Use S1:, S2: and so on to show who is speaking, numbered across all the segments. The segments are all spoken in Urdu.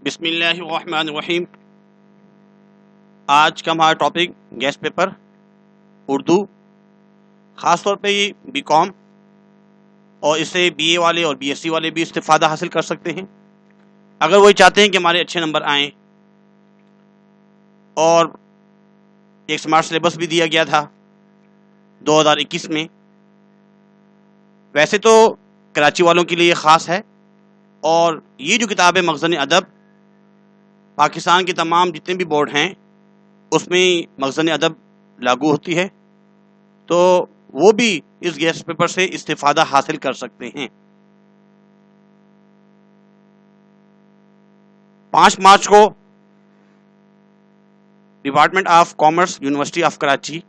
S1: بسم اللہ الرحمن الرحیم۔ آج کا ہمارا ٹاپک گیسٹ پیپر اردو، خاص طور پہ یہ بی کام اور اس سے بی اے والے اور بی ایس سی والے بھی استفادہ حاصل کر سکتے ہیں اگر وہی چاہتے ہیں کہ ہمارے اچھے نمبر آئیں۔ اور ایک سمارٹ سلیبس بھی دیا گیا تھا 2021 میں۔ ویسے تو کراچی والوں کے لیے خاص ہے، اور یہ جو کتاب ہے مخزن ادب، پاکستان کے تمام جتنے بھی بورڈ ہیں اس میں مخزن ادب لاگو ہوتی ہے، تو وہ بھی اس گیسٹ پیپر سے استفادہ حاصل کر سکتے ہیں۔ 5 مارچ کو department of commerce university of Karachi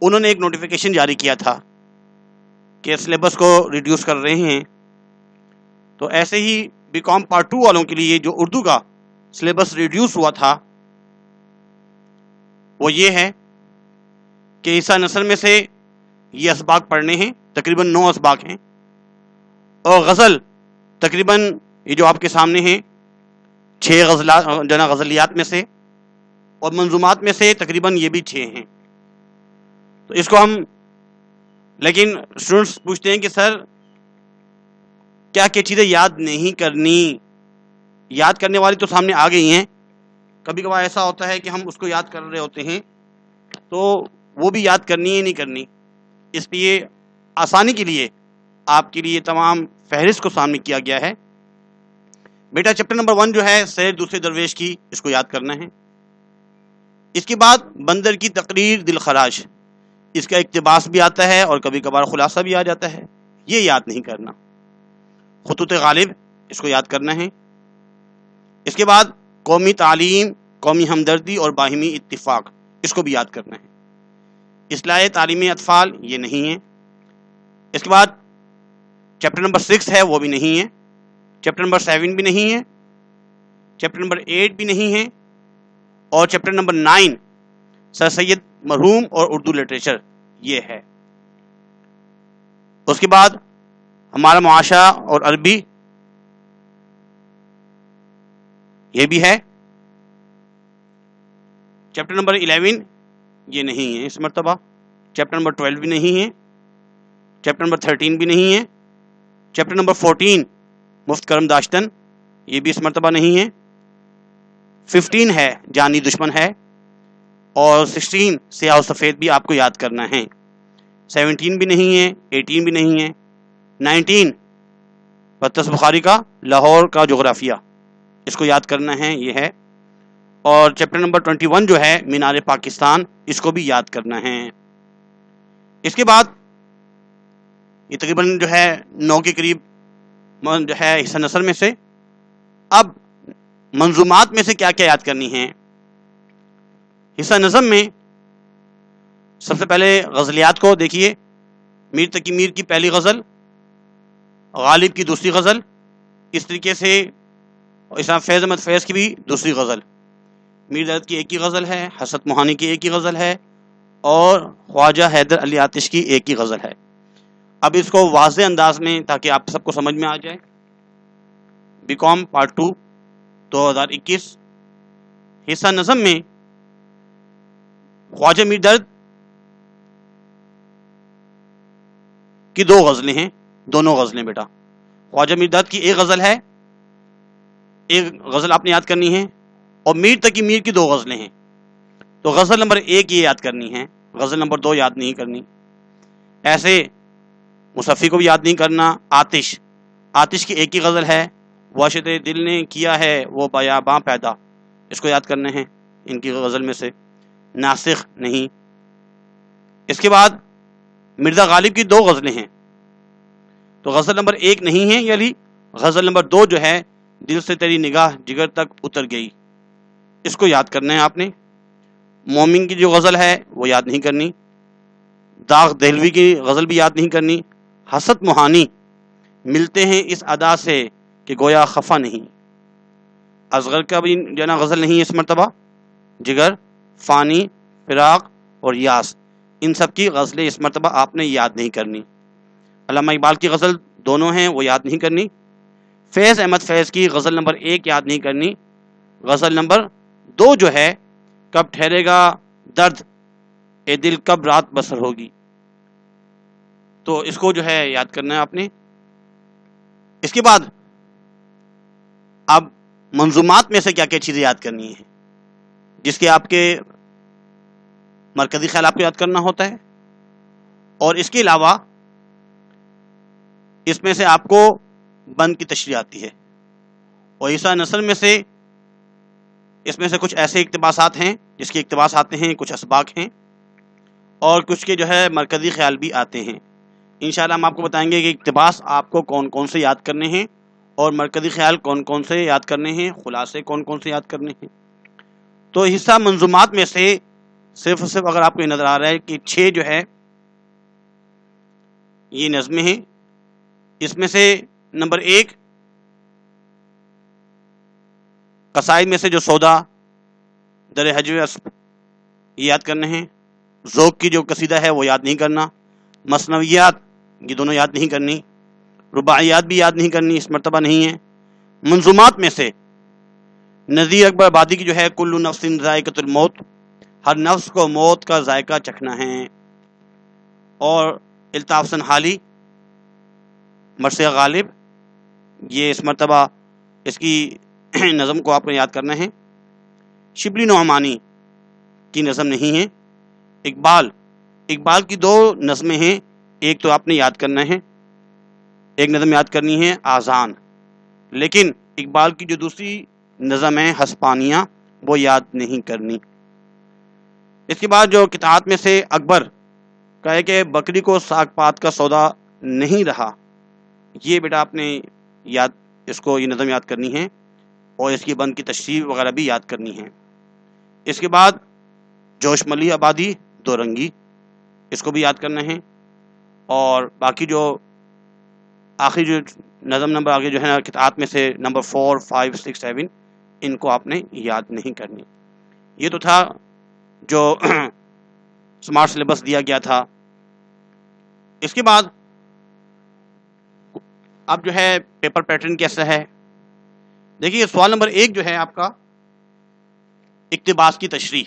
S1: انہوں نے ایک نوٹیفیکیشن جاری کیا تھا کہ سلیبس کو ریڈیوس کر رہے ہیں۔ تو ایسے ہی بی کام پارٹ 2 والوں کے لیے جو اردو کا سلیبس ریڈیوس ہوا تھا وہ یہ ہے کہ حصہ نثر میں سے یہ اسباق پڑھنے ہیں، تقریباً 9 اسباق ہیں، اور غزل تقریباً یہ جو آپ کے سامنے ہیں 6 غزلیات میں سے، اور منظومات میں سے تقریباً یہ بھی 6 ہیں۔ تو اس کو ہم، لیکن اسٹوڈنٹس پوچھتے ہیں کہ سر کیا چیزیں یاد نہیں کرنی؟ یاد کرنے والی تو سامنے آ گئی ہیں، کبھی کبھار ایسا ہوتا ہے کہ ہم اس کو یاد کر رہے ہوتے ہیں تو وہ بھی یاد کرنی ہے نہیں کرنی۔ اس لیے آسانی کے لیے آپ کے لیے تمام فہرست کو سامنے کیا گیا ہے۔ بیٹا چیپٹر نمبر 1 جو ہے سیر دوسرے درویش کی، اس کو یاد کرنا ہے۔ اس کے بعد بندر کی تقریر دل خراش، اس کا اقتباس بھی آتا ہے اور کبھی کبھار خلاصہ بھی آ جاتا ہے، یہ یاد نہیں کرنا۔ خطوط غالب، اس کو یاد کرنا ہے۔ اس کے بعد قومی تعلیم، قومی ہمدردی اور باہمی اتفاق، اس کو بھی یاد کرنا ہے۔ اصلاح تعلیم اطفال، یہ نہیں ہے۔ اس کے بعد چیپٹر نمبر 6 ہے، وہ بھی نہیں ہے۔ چیپٹر نمبر 7 بھی نہیں ہے۔ چیپٹر نمبر 8 بھی نہیں ہے، اور چیپٹر نمبر 9 سر سید مرحوم اور اردو لٹریچر، یہ ہے۔ اس کے بعد ہمارا معاشرہ اور عربی، یہ بھی ہے۔ چیپٹر نمبر 11 یہ نہیں ہے اس مرتبہ۔ چیپٹر نمبر 12 بھی نہیں ہے۔ چیپٹر نمبر 13 بھی نہیں ہے۔ چیپٹر نمبر 14 مفت کرم داشتن، یہ بھی اس مرتبہ نہیں ہے۔ 15 ہے جانی دشمن ہے، اور 16 سیاہ و سفید بھی آپ کو یاد کرنا ہے۔ 17 بھی نہیں ہے، 18 بھی نہیں ہے۔ 19 بطرس بخاری کا لاہور کا جغرافیہ، اس کو یاد کرنا ہے، یہ ہے۔ اور چیپٹر نمبر 21 جو ہے مینار پاکستان، اس کو بھی یاد کرنا ہے۔ اس کے بعد یہ تقریباً جو ہے 9 کے قریب جو ہے حصہ نثر میں سے۔ اب منظومات میں سے کیا کیا یاد کرنی ہے؟ حصہ نظم میں سب سے پہلے غزلیات کو دیکھیے۔ میر تقی میر کی پہلی غزل، غالب کی دوسری غزل، اس طریقے سے اس طرح فیض احمد فیض کی بھی دوسری غزل، میر درد کی ایک ہی غزل ہے، حسرت موہانی کی ایک ہی غزل ہے، اور خواجہ حیدر علی آتش کی ایک ہی غزل ہے۔ اب اس کو واضح انداز میں تاکہ آپ سب کو سمجھ میں آ جائے، بی کام پارٹ 2 2021 حصہ نظم میں خواجہ میر درد کی 2 غزلیں ہیں، دونوں غزلیں بیٹا۔ خواجہ میر درد کی ایک غزل ہے، ایک غزل آپ نے یاد کرنی ہے، اور میر تقی میر کی 2 غزلیں ہیں۔ تو غزل نمبر 1 یہ یاد کرنی ہے، غزل نمبر 2 یاد نہیں کرنی۔ ایسے مصفی کو بھی یاد نہیں کرنا۔ آتش کی ایک ہی غزل ہے، واشد دل نے کیا ہے وہ بیاباں پیدا، اس کو یاد کرنا ہے ان کی غزل میں سے، ناسخ نہیں۔ اس کے بعد مرزا غالب کی 2 غزلیں ہیں، تو غزل نمبر 1 نہیں ہے یہ علی، غزل نمبر 2 جو ہے دل سے تیری نگاہ جگر تک اتر گئی، اس کو یاد کرنا ہے آپ نے۔ مومن کی جو غزل ہے وہ یاد نہیں کرنی۔ داغ دہلوی کی غزل بھی یاد نہیں کرنی۔ حسرت موہانی، ملتے ہیں اس ادا سے کہ گویا خفا نہیں، اصغر کا بھی جو نا غزل نہیں ہے اس مرتبہ۔ جگر، فانی، فراق اور یاس، ان سب کی غزلیں اس مرتبہ آپ نے یاد نہیں کرنی۔ علامہ اقبال کی غزل دونوں ہیں، وہ یاد نہیں کرنی۔ فیض احمد فیض کی غزل نمبر 1 یاد نہیں کرنی، غزل نمبر 2 جو ہے، کب ٹھہرے گا درد اے دل کب رات بسر ہوگی. تو اس کو جو ہے یاد کرنا ہے آپ نے. اس کے بعد اب منظومات میں سے کیا کیا چیزیں یاد کرنی ہیں، جس کے آپ کے مرکزی خیال آپ کو یاد کرنا ہوتا ہے، اور اس کے علاوہ اس میں سے آپ کو بند کی تشریح آتی ہے، اور عیسیٰ نثر میں سے اس میں سے کچھ ایسے اقتباسات ہیں جس کے اقتباس آتے ہیں، کچھ اسباق ہیں، اور کچھ کے جو ہے مرکزی خیال بھی آتے ہیں. انشاءاللہ ہم آپ کو بتائیں گے کہ اقتباس آپ کو کون کون سے یاد کرنے ہیں، اور مرکزی خیال کون کون سے یاد کرنے ہیں، خلاصے کون کون سے یاد کرنے ہیں. تو حصہ منظومات میں سے صرف اگر آپ کو یہ نظر آ رہا ہے کہ 6 جو ہے یہ نظمیں ہیں. اس میں سے نمبر 1 قصائد میں سے جو سودا، در حجو اسب، یہ یاد کرنے ہیں. ذوق کی جو قصیدہ ہے وہ یاد نہیں کرنا. مثنویات یہ دونوں یاد نہیں کرنی. رباعیات بھی یاد نہیں کرنی، اس مرتبہ نہیں ہے. منظومات میں سے نذیر اکبر آبادی کی جو ہے کل نفس ذائقۃ الموت، ہر نفس کو موت کا ذائقہ چکھنا ہے. اور الطاف حسن حالی مرثیہ غالب، یہ اس مرتبہ اس کی نظم کو آپ کو یاد کرنا ہے. شبلی نعمانی کی نظم نہیں ہے. اقبال کی 2 نظمیں ہیں، ایک تو آپ نے یاد کرنا ہے، ایک نظم یاد کرنی ہے آذان. لیکن اقبال کی جو دوسری نظم ہے ہسپانیہ، وہ یاد نہیں کرنی. اس کے بعد جو قطعات میں سے اکبر کہے کہ بکری کو ساگ پات کا سودا نہیں رہا، یہ بیٹا آپ نے یاد، اس کو یہ نظم یاد کرنی ہے، اور اس کی بند کی تشریح وغیرہ بھی یاد کرنی ہے. اس کے بعد جوش ملی آبادی دو رنگی، اس کو بھی یاد کرنا ہے. اور باقی جو آخری جو نظم نمبر آگے جو ہے قطعات میں سے نمبر 4 5 6 7 ان کو آپ نے یاد نہیں کرنی. یہ تو تھا جو سمارٹ سلیبس دیا گیا تھا. اس کے بعد اب جو ہے پیپر پیٹرن کیسا ہے. دیکھیے سوال نمبر 1 جو ہے آپ کا اقتباس کی تشریح،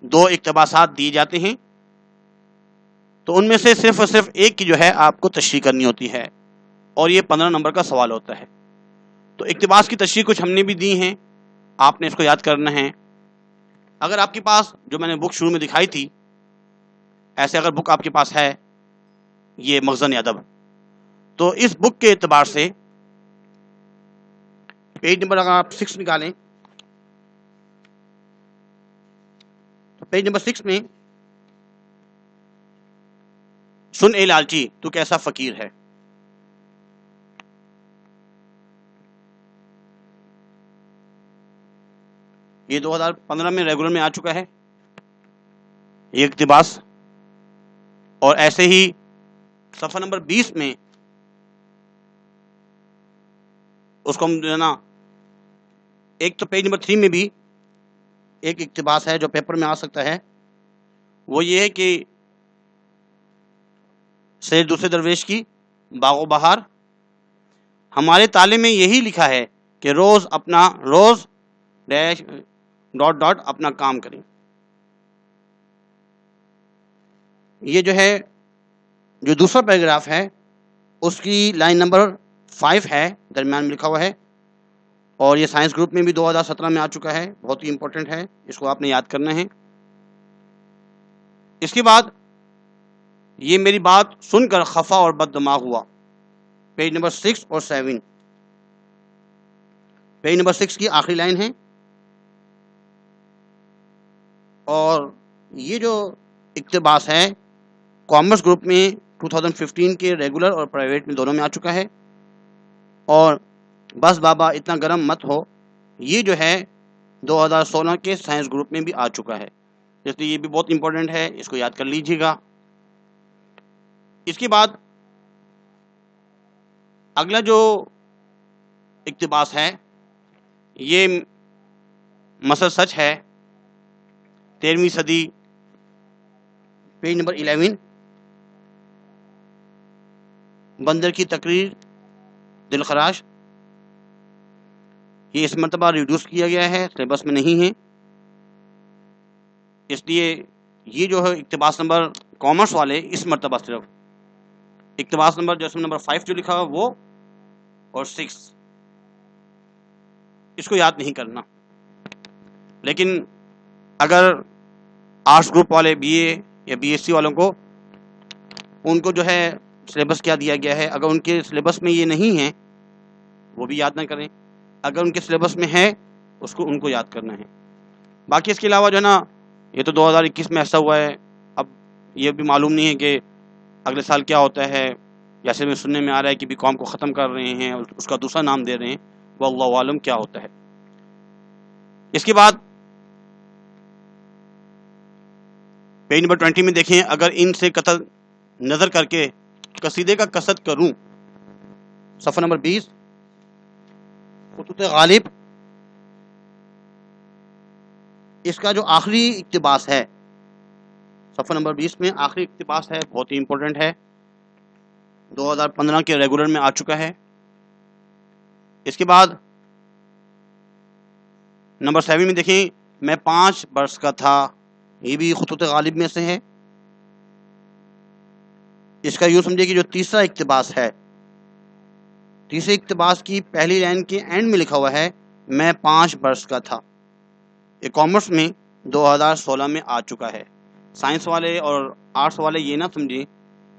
S1: 2 اقتباسات دیے جاتے ہیں، تو ان میں سے صرف اور صرف ایک کی جو ہے آپ کو تشریح کرنی ہوتی ہے، اور یہ 15 نمبر کا سوال ہوتا ہے. تو اقتباس کی تشریح کچھ ہم نے بھی دی ہیں، آپ نے اس کو یاد کرنا ہے. اگر آپ کے پاس جو میں نے بک شروع میں دکھائی تھی، ایسے اگر بک آپ کے پاس ہے یہ مخزن ادب، تو اس بک کے اعتبار سے پیج نمبر اگر آپ 6 نکالیں تو پیج نمبر 6 میں سن اے لالچی تو کیسا فقیر ہے، یہ 2015 میں ریگولر میں آ چکا ہے یہ اقتباس. اور ایسے ہی صفحہ نمبر 20 میں اس کو ہم جو ہے نا، ایک تو پیج نمبر 3 میں بھی ایک اقتباس ہے جو پیپر میں آ سکتا ہے، وہ یہ ہے کہ سید دوسرے درویش کی باغ و بہار، ہمارے تالے میں یہی لکھا ہے کہ روز ڈیش ڈاٹ ڈاٹ اپنا کام کریں. یہ جو ہے جو دوسرا پیراگراف ہے اس کی لائن نمبر 5 ہے، درمیان میں لکھا ہوا ہے، اور یہ سائنس گروپ میں بھی 2017 میں آ چکا ہے، بہت ہی امپورٹنٹ ہے، اس کو آپ نے یاد کرنا ہے. اس کے بعد یہ میری بات سن کر خفا اور بد دماغ ہوا، پیج نمبر 6 اور 7، پیج نمبر 6 کی آخری لائن ہے. اور یہ جو اقتباس ہے کامرس گروپ میں 2015 کے ریگولر اور پرائیویٹ میں دونوں میں آ چکا ہے. اور بس بابا اتنا گرم مت ہو، یہ جو ہے 2016 کے سائنس گروپ میں بھی آ چکا ہے، اس لیے یہ بھی بہت امپورٹنٹ ہے، اس کو یاد کر لیجیے گا. اس کے بعد اگلا جو اقتباس ہے یہ مسل سچ ہے، 13ویں صدی، پیج نمبر 11، بندر کی تقریر دلخراش. یہ اس مرتبہ ریڈیوس کیا گیا ہے، سلیبس میں نہیں ہے، اس لیے یہ جو ہے اقتباس نمبر کامرس والے اس مرتبہ صرف اقتباس نمبر جیسے نمبر 5 جو لکھا ہوا وہ اور 6 اس کو یاد نہیں کرنا. لیکن اگر آرٹس گروپ والے بی اے یا بی ایس سی والوں کو ان کو جو ہے سلیبس کیا دیا گیا ہے، اگر ان کے سلیبس میں یہ نہیں ہے وہ بھی یاد نہ کریں، اگر ان کے سلیبس میں ہے ان کو یاد کرنا ہے. باقی اس کے علاوہ جو ہے نا یہ تو 2021 میں ایسا ہوا ہے، اب یہ بھی معلوم نہیں ہے کہ اگلے سال کیا ہوتا ہے. جیسے میں سننے میں آ رہا ہے کہ بی کام کو ختم کر رہے ہیں، اس کا دوسرا نام دے رہے ہیں، وہ اللہ عالم کیا ہوتا ہے. اس کے بعد پیج نمبر 20 میں دیکھیں، اگر ان سے قطع نظر کر کے قصیدے کا قصد کروں، صفحہ نمبر 20 خطوط غالب، اس کا جو آخری اقتباس ہے صفحہ نمبر 20 میں آخری اقتباس ہے، بہت ہی امپورٹنٹ ہے، 2015 کے ریگولر میں آ چکا ہے. اس کے بعد نمبر 7 میں دیکھیں، میں 5 برس کا تھا، یہ بھی خطوط غالب میں سے ہے. اس کا یوں سمجھے کہ جو تیسرا اقتباس ہے، تیسرے اقتباس کی پہلی لائن کے اینڈ میں لکھا ہوا ہے میں 5 برس کا تھا. یہ کامرس میں 2016 میں آ چکا ہے. سائنس والے اور آرٹس والے یہ نہ سمجھیں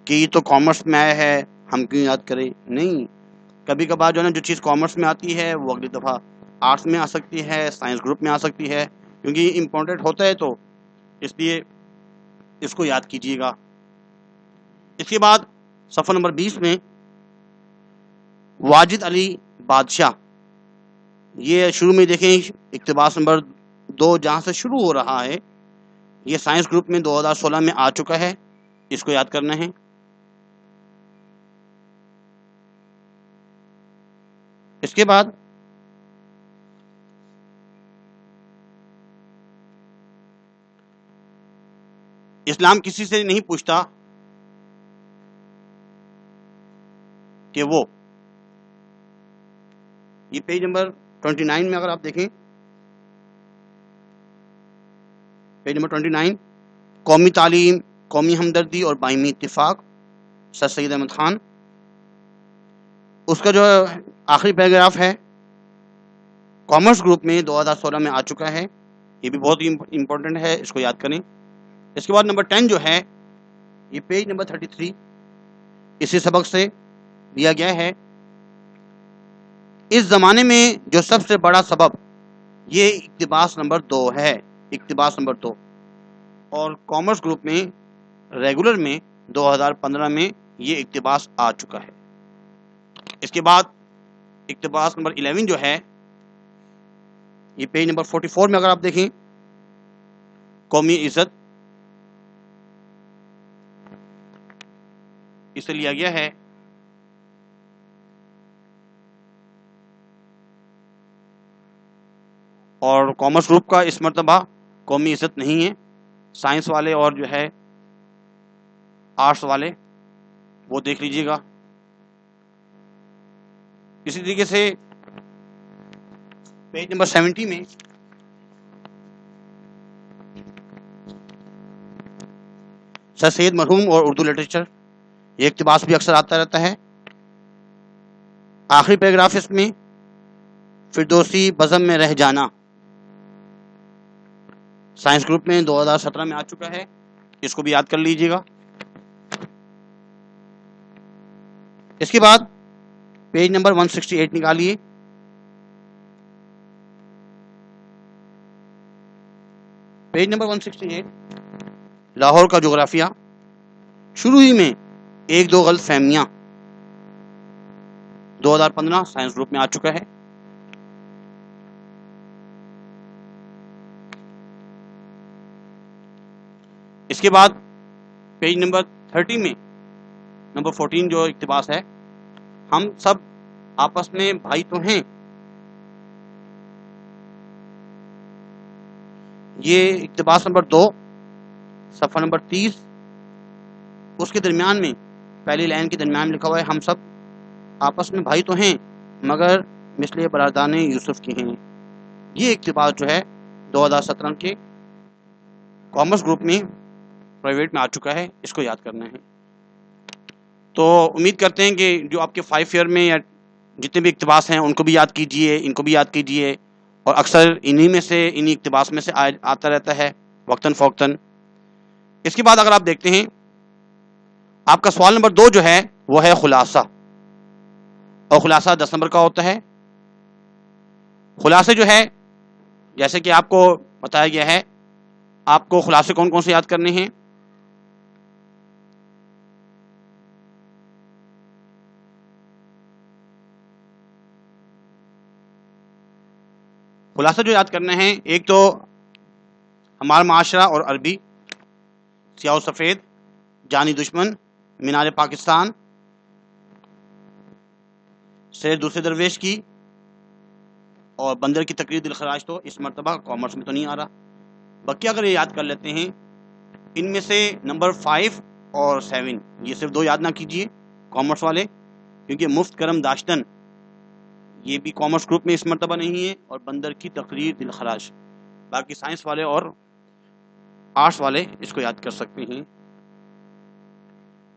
S1: کہ یہ تو کامرس میں آیا ہے ہم کیوں یاد کریں، نہیں. کبھی کبھار جو ہے نا جو چیز کامرس میں آتی ہے وہ اگلی دفعہ آرٹس میں آ سکتی ہے، سائنس گروپ میں آ سکتی ہے، کیونکہ یہ امپورٹنٹ ہوتا ہے، تو اس لیے اس کو یاد کیجیے گا. اس کے بعد صفحہ نمبر 20 میں واجد علی بادشاہ، یہ شروع میں دیکھیں اقتباس نمبر 2 جہاں سے شروع ہو رہا ہے، یہ سائنس گروپ میں 2016 میں آ چکا ہے، اس کو یاد کرنا ہے. اس کے بعد اسلام کسی سے نہیں پوچھتا کہ وہ، یہ پیج نمبر 29 میں اگر آپ دیکھیں، پیج نمبر 29 قومی تعلیم، قومی ہمدردی اور باہمی اتفاق، سر سید احمد خان، اس کا جو آخری پیراگراف ہے کامرس گروپ میں 2016 میں آ چکا ہے، یہ بھی بہت ہی امپورٹنٹ ہے، اس کو یاد کریں. اس کے بعد نمبر 10 جو ہے یہ پیج نمبر 33 اسی سبق سے دیا گیا ہے. اس زمانے میں جو سب سے بڑا سبب یہ اقتباس نمبر 2 ہے، اقتباس نمبر 2، اور کامرس گروپ میں ریگولر میں 2015 میں یہ اقتباس آ چکا ہے. اس کے بعد اقتباس نمبر 11 جو ہے یہ پیج نمبر 44 میں اگر آپ دیکھیں، قومی عزت، اسے لیا گیا ہے اور کامرس گروپ کا اس مرتبہ قومی عزت نہیں ہے. سائنس والے اور جو ہے آرٹس والے وہ دیکھ لیجیے گا. اسی طریقے سے پیج نمبر 70 میں سر سید مرحوم اور اردو لٹریچر، یہ اقتباس بھی اکثر آتا رہتا ہے. آخری پیراگراف اس میں فردوسی بزم میں رہ جانا، سائنس گروپ میں 2017 میں آ چکا ہے، اس کو بھی یاد کر لیجیے گا. اس کے بعد پیج نمبر 168 نکالیے، پیج نمبر 168 لاہور کا جغرافیہ، شروع ہی میں 1-2 غلط فہمیاں، 2015 سائنس گروپ میں آ چکا ہے. اس کے بعد پیج نمبر 30 میں نمبر 14 جو اقتباس ہے، ہم سب آپس میں بھائی تو ہیں، یہ اقتباس نمبر 2 صفحہ نمبر 30، اس کے درمیان میں پہلی لائن کے درمیان لکھا ہوا ہے ہم سب آپس میں بھائی تو ہیں مگر مثل برادران یوسف کی ہیں. یہ اقتباس جو ہے 2017 کے کامرس گروپ میں پرائیویٹ میں آ چکا ہے، اس کو یاد کرنا ہے. تو امید کرتے ہیں کہ جو آپ کے 5 ایئر میں یا جتنے بھی اقتباس ہیں ان کو بھی یاد کیجئے، ان کو بھی یاد کیجئے، اور اکثر انہی اقتباس میں سے آتا رہتا ہے وقتاً فوقتاً. اس کے بعد اگر آپ دیکھتے ہیں آپ کا سوال نمبر 2 جو ہے وہ ہے خلاصہ، اور خلاصہ 10 نمبر کا ہوتا ہے. خلاصے جو ہے جیسے کہ آپ کو بتایا گیا ہے، آپ کو خلاصے کون کون سے یاد کرنے ہیں. خلاصہ جو یاد کرنا ہے، ایک تو ہمارا معاشرہ اور عربی، سیاہ و سفید، جانی دشمن، مینار پاکستان، سیر دوسرے درویش کی، اور بندر کی تقریر دلخراش تو اس مرتبہ کامرس میں تو نہیں آ رہا. باقی اگر یہ یاد کر لیتے ہیں، ان میں سے نمبر 5 اور 7 یہ صرف 2 یاد نہ کیجئے کامرس والے، کیونکہ مفت کرم داشتن یہ بھی کامرس گروپ میں اس مرتبہ نہیں ہے، اور بندر کی تقریر دلخراش. باقی سائنس والے اور آرٹس والے اس کو یاد کر سکتے ہیں.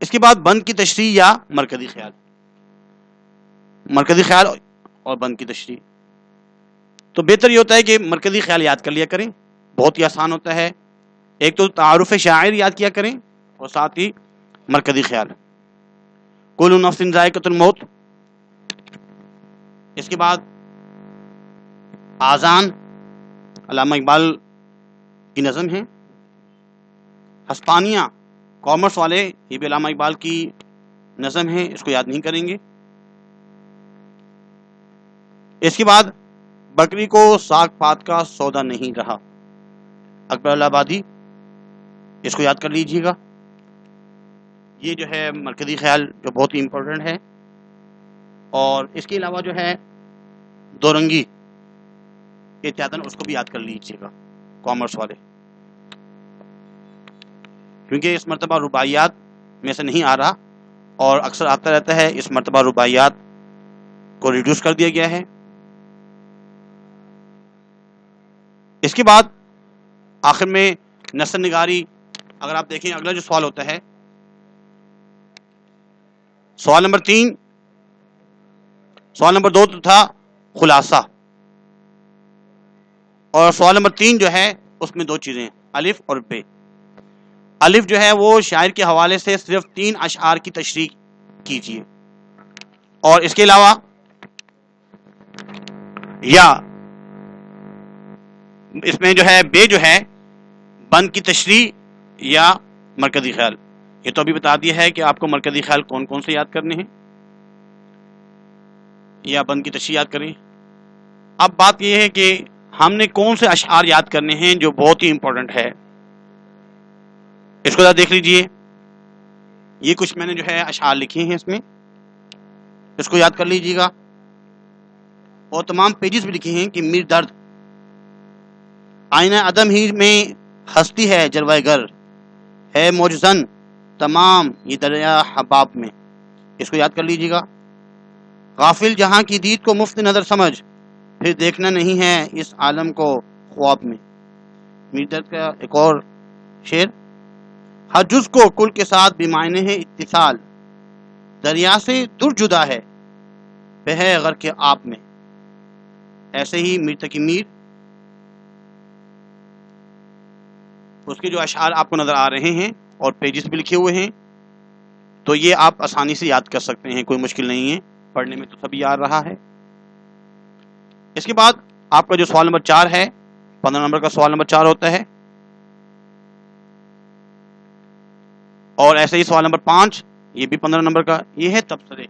S1: اس کے بعد بند کی تشریح یا مرکزی خیال. مرکزی خیال اور بند کی تشریح، تو بہتر یہ ہوتا ہے کہ مرکزی خیال یاد کر لیا کریں، بہت ہی آسان ہوتا ہے. ایک تو تعارف شاعر یاد کیا کریں، اور ساتھ ہی مرکزی خیال، کل نفس ذائقۃ الموت. اس کے بعد آذان علامہ اقبال کی نظم ہے. ہسپانیہ کامرس والے یہ بھی علامہ اقبال کی نظم ہے، اس کو یاد نہیں کریں گے. اس کے بعد بکری کو ساگ پات کا سودا نہیں رہا، اکبر اللہ آبادی، اس کو یاد کر لیجئے گا. یہ جو ہے مرکزی خیال جو بہت ہی امپورٹنٹ ہے. اور اس کے علاوہ جو ہے دورنگی احتیاطاً اس کو بھی یاد کر لیجئے گا کامرس والے، کیونکہ اس مرتبہ رباعیات میں سے نہیں آ رہا، اور اکثر آتا رہتا ہے. اس مرتبہ رباعیات کو ریڈیوس کر دیا گیا ہے. اس کے بعد آخر میں نثر نگاری. اگر آپ دیکھیں اگلا جو سوال ہوتا ہے، سوال نمبر 3، سوال نمبر 2 تو تھا خلاصہ، اور سوال نمبر 3 جو ہے اس میں 2 چیزیں، الف اور بے. الف جو ہے وہ شاعر کے حوالے سے صرف 3 اشعار کی تشریح کیجیے، اور اس کے علاوہ یا اس میں جو ہے بے جو ہے بند کی تشریح یا مرکزی خیال. یہ تو ابھی بتا دیا ہے کہ آپ کو مرکزی خیال کون کون سے یاد کرنے ہیں، یا بند کی تشریح یاد کریں. اب بات یہ ہے کہ ہم نے کون سے اشعار یاد کرنے ہیں جو بہت ہی امپورٹنٹ ہے. اس کو ذرا دیکھ لیجئے، یہ کچھ میں نے جو ہے اشعار لکھے ہیں، اس میں اس کو یاد کر لیجئے گا، اور تمام پیجز بھی لکھے ہیں کہ میر درد آئینہ عدم ہی میں ہستی ہے جلوہ گر، ہے موجزن تمام یہ دریا حباب میں. اس کو یاد کر لیجئے گا. غافل جہاں کی دید کو مفت نظر سمجھ، پھر دیکھنا نہیں ہے اس عالم کو خواب میں. میر درد کا ایک اور شعر، ہر جز کو کل کے ساتھ بیمعنی ہے اتصال، دریا سے در جدا ہے بہے غرق آب میں. ایسے ہی میر تقی میر، اس کے جو اشعار آپ کو نظر آ رہے ہیں اور پیجز بھی لکھے ہوئے ہیں، تو یہ آپ آسانی سے یاد کر سکتے ہیں، کوئی مشکل نہیں ہے، پڑھنے میں تو سبھی یاد رہا ہے. اس کے بعد آپ کا جو سوال نمبر 4 ہے، 15 نمبر کا سوال نمبر 4 ہوتا ہے، اور ایسے ہی سوال نمبر 5 یہ بھی 15 نمبر کا. یہ ہے تبصرے،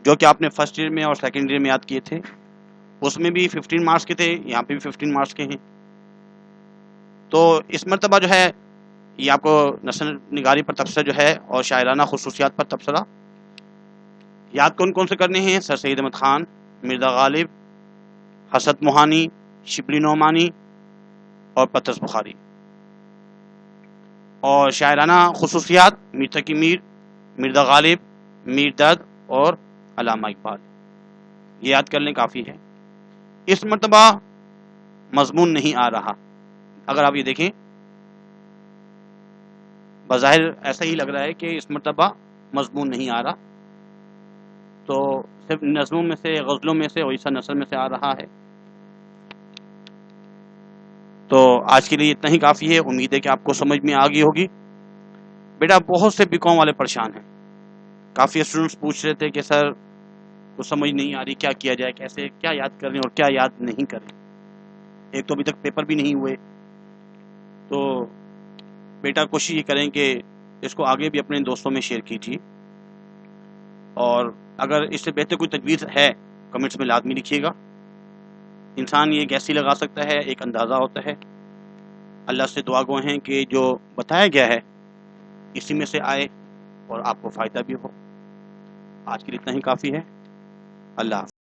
S1: جو کہ آپ نے فرسٹ ایئر میں اور سیکنڈ ایئر میں یاد کیے تھے. اس میں بھی 15 مارکس کے تھے، یہاں پہ بھی 15 مارکس کے ہیں. تو اس مرتبہ جو ہے یہ آپ کو نثر نگاری پر تبصرہ جو ہے اور شاعرانہ خصوصیات پر تبصرہ یاد کون کون سے کرنے ہیں؟ سر سید احمد خان، مرزا غالب، حسرت موہانی، شبلی نعمانی اور پطرس بخاری. اور شاعرانہ خصوصیات میر تقی میر، مرزا غالب، میر درد اور علامہ اقبال. یہ یاد کر لیں کافی ہے. اس مرتبہ مضمون نہیں آ رہا. اگر آپ یہ دیکھیں بظاہر ایسا ہی لگ رہا ہے کہ اس مرتبہ مضمون نہیں آ رہا، تو صرف نظموں میں سے، غزلوں میں سے، عیسیٰ نثر میں سے آ رہا ہے. تو آج کے لیے اتنا ہی کافی ہے. امید ہے کہ آپ کو سمجھ میں آ گئی ہوگی. بیٹا بہت سے بیکام والے پریشان ہیں. کافی اسٹوڈنٹس پوچھ رہے تھے کہ سر کو سمجھ نہیں آ رہی، کیا کیا جائے، کیسے کیا یاد کریں اور کیا یاد نہیں کریں. ایک تو ابھی تک پیپر بھی نہیں ہوئے. تو بیٹا کوشش یہ کریں کہ اس کو آگے بھی اپنے دوستوں میں شیئر کیجیے، اور اگر اس سے بہتر کوئی تجویز ہے کمنٹس میں لازمی لکھیے گا. انسان یہ کیسی لگا سکتا ہے، ایک اندازہ ہوتا ہے. اللہ سے دعا گو ہیں کہ جو بتایا گیا ہے اسی میں سے آئے اور آپ کو فائدہ بھی ہو. آج کے لیے اتنا ہی کافی ہے. اللہ حافظ.